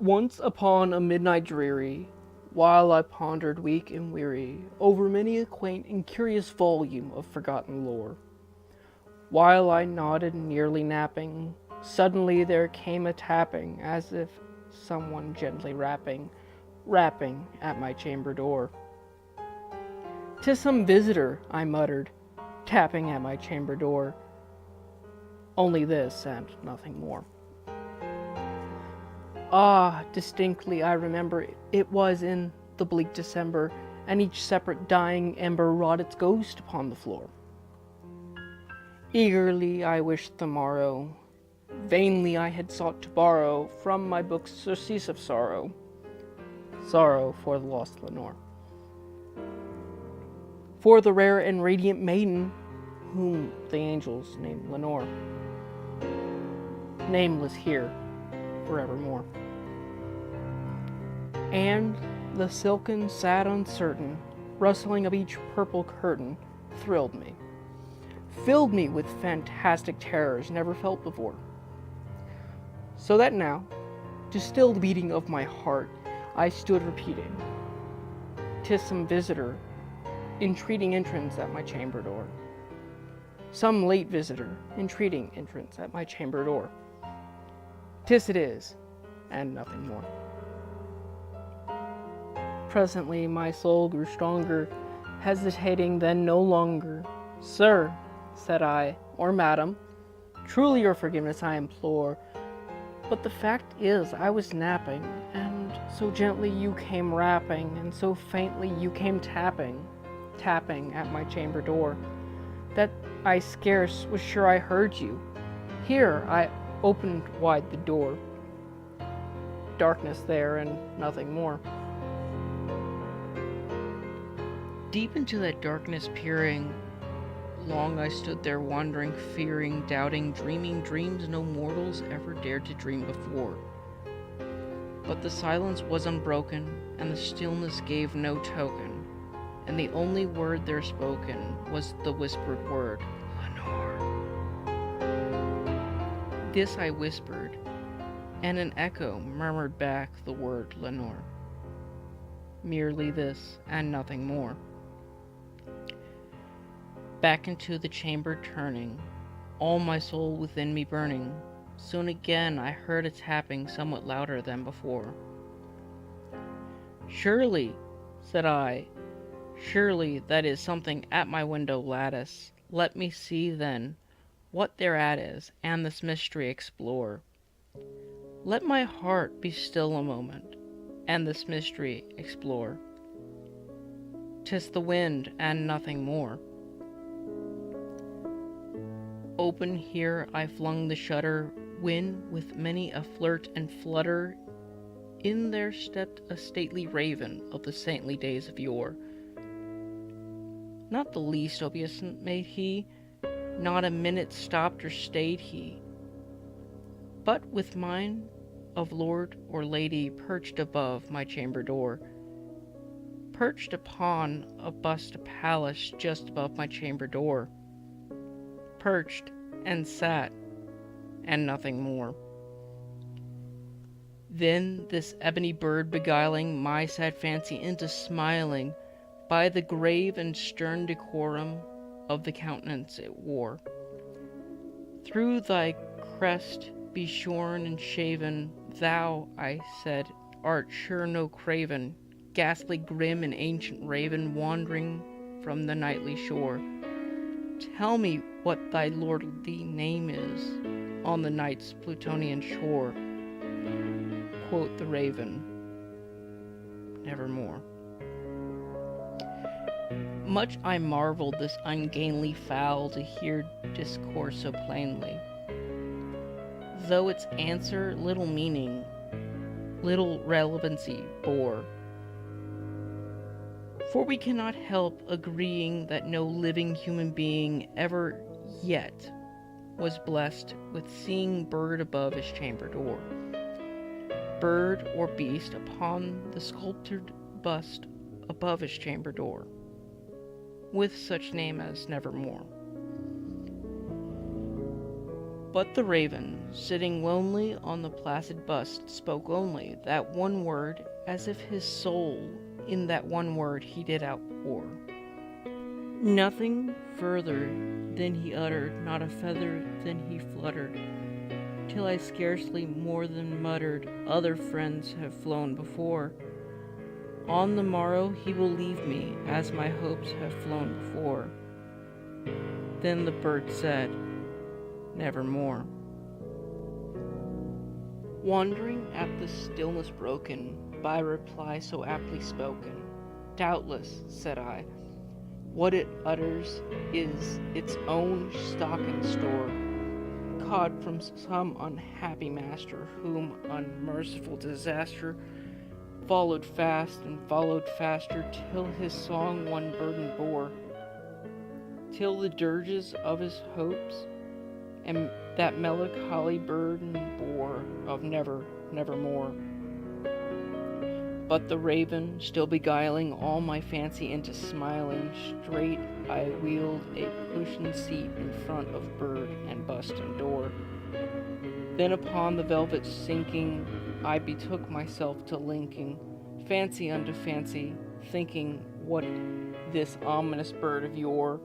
Once upon a midnight dreary, while I pondered weak and weary over many a quaint and curious volume of forgotten lore, while I nodded nearly napping, suddenly there came a tapping as if someone gently rapping at my chamber door. "'Tis some visitor," I muttered, tapping at my chamber door. Only this and nothing more. Ah, distinctly I remember it was in the bleak December, and each separate dying ember wrought its ghost upon the floor. Eagerly I wished the morrow, vainly I had sought to borrow from my book's surcease of sorrow, sorrow for the lost Lenore. For the rare and radiant maiden, whom the angels named Lenore, nameless here forevermore. And the silken, sad, uncertain rustling of each purple curtain thrilled me, filled me with fantastic terrors never felt before. So that now, to still the beating of my heart, I stood repeating, "'Tis some visitor, entreating entrance at my chamber door. Some late visitor, entreating entrance at my chamber door. 'Tis it is, and nothing more." Presently my soul grew stronger, hesitating then no longer. "Sir," said I, "or madam, truly your forgiveness I implore, but the fact is I was napping, and so gently you came rapping, and so faintly you came tapping at my chamber door, that I scarce was sure I heard you. Here I opened wide the door. Darkness there and nothing more." Deep into that darkness peering, long I stood there wondering, fearing, doubting, dreaming dreams no mortals ever dared to dream before. But the silence was unbroken, and the stillness gave no token, and the only word there spoken was the whispered word, "Lenore." This I whispered, and an echo murmured back the word Lenore. Merely this, and nothing more. Back into the chamber turning, all my soul within me burning, soon again I heard a tapping somewhat louder than before. "Surely," said I, "surely that is something at my window lattice. Let me see, then, what thereat is, and this mystery explore. Let my heart be still a moment, and this mystery explore. 'Tis the wind, and nothing more." Open here I flung the shutter, when, with many a flirt and flutter, in there stepped a stately raven of the saintly days of yore. Not the least obeisance made he, not a minute stopped or stayed he, but with mine of lord or lady perched above my chamber door, perched upon a bust palace just above my chamber door, perched and sat, and nothing more. Then this ebony bird beguiling my sad fancy into smiling, by the grave and stern decorum of the countenance it wore. "Through thy crest be shorn and shaven, thou," I said, "art sure no craven, ghastly grim and ancient raven wandering from the nightly shore. Tell me what thy lordly name is on the night's Plutonian shore." Quoth the raven, "Nevermore." Much I marveled this ungainly fowl to hear discourse so plainly, though its answer little meaning, little relevancy bore. For we cannot help agreeing that no living human being ever yet was blessed with seeing bird above his chamber door, bird or beast upon the sculptured bust above his chamber door, with such name as Nevermore. But the raven, sitting lonely on the placid bust, spoke only that one word, as if his soul in that one word he did outpour. Nothing further than he uttered, not a feather than he fluttered, till I scarcely more than muttered, other friends have flown before. On the morrow he will leave me, as my hopes have flown before. Then the bird said, nevermore. Wondering at the stillness broken by a reply so aptly spoken, doubtless, said I, what it utters is its own stock and store, caught from some unhappy master, whom unmerciful disaster followed fast and followed faster, till his song one burden bore, till the dirges of his hopes and that melancholy burden bore of never, nevermore. But the raven, still beguiling all my fancy into smiling, straight I wheeled a cushioned seat in front of bird and bust and door. Then upon the velvet sinking, I betook myself to linking fancy unto fancy, thinking what this ominous bird of yore,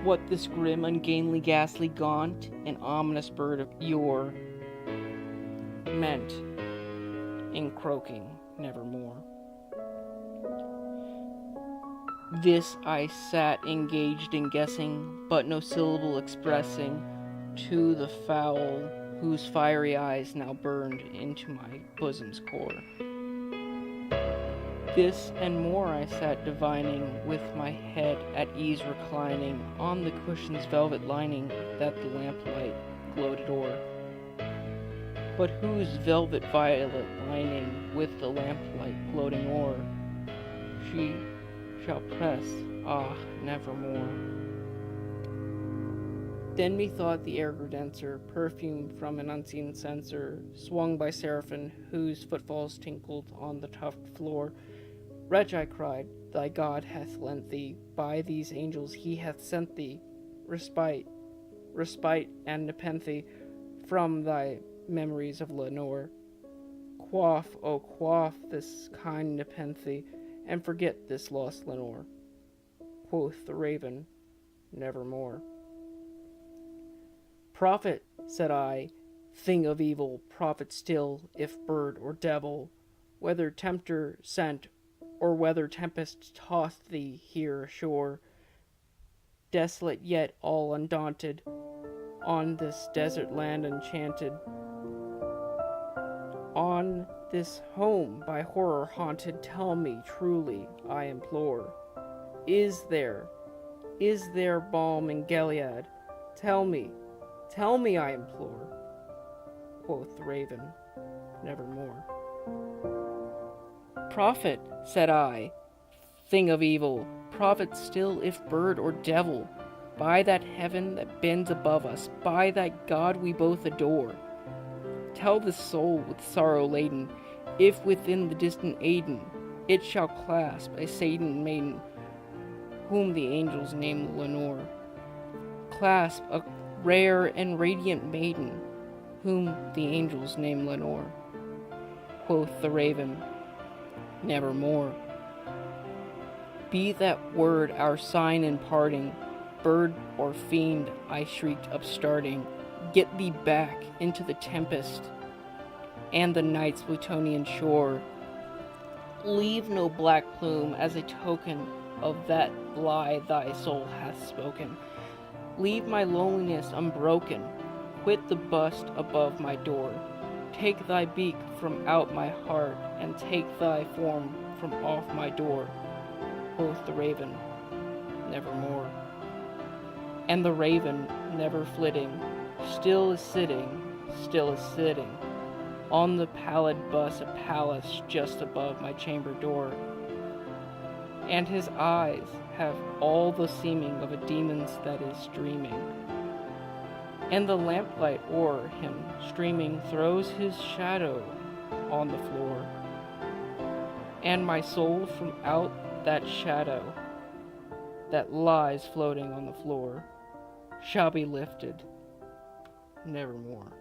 what this grim, ungainly, ghastly, gaunt, and ominous bird of yore meant in croaking nevermore. This I sat engaged in guessing, but no syllable expressing to the fowl whose fiery eyes now burned into my bosom's core. This and more I sat divining, with my head at ease reclining on the cushion's velvet lining that the lamplight gloated o'er. But whose velvet violet lining with the lamplight gloating o'er she shall press, ah, nevermore. Then methought the air grew denser, perfumed from an unseen censer, swung by seraphim whose footfalls tinkled on the tufted floor. Wretch, I cried, thy God hath lent thee, by these angels he hath sent thee, respite and nepenthe from thy memories of Lenore. Quaff, oh quaff this kind nepenthe, and forget this lost Lenore. Quoth the raven, nevermore. Prophet, said I, thing of evil, prophet still, if bird or devil, whether tempter sent, or whether tempest tossed thee here ashore, desolate yet all undaunted, on this desert land enchanted, on this home by horror haunted, tell me truly, I implore, is there balm in Gilead? Tell me, I implore. Quoth the raven, nevermore. Prophet, said I, thing of evil, prophet still if bird or devil, by that heaven that bends above us, by that God we both adore. Tell this soul with sorrow laden, if within the distant Aden it shall clasp a Satan maiden, whom the angels name Lenore. Clasp a rare and radiant maiden, whom the angels name Lenore. Quoth the raven, nevermore. Be that word our sign in parting, bird or fiend, I shrieked upstarting, get thee back into the tempest and the night's Plutonian shore. Leave no black plume as a token of that lie thy soul hath spoken. Leave my loneliness unbroken, quit the bust above my door. Take thy beak from out my heart, and take thy form from off my door. Quoth the raven, nevermore. And the raven, never flitting, still is sitting, on the pallid bus of palace just above my chamber door. And his eyes have all the seeming of a demon's that is dreaming. And the lamplight o'er him streaming throws his shadow on the floor. And my soul from out that shadow that lies floating on the floor shall be lifted nevermore.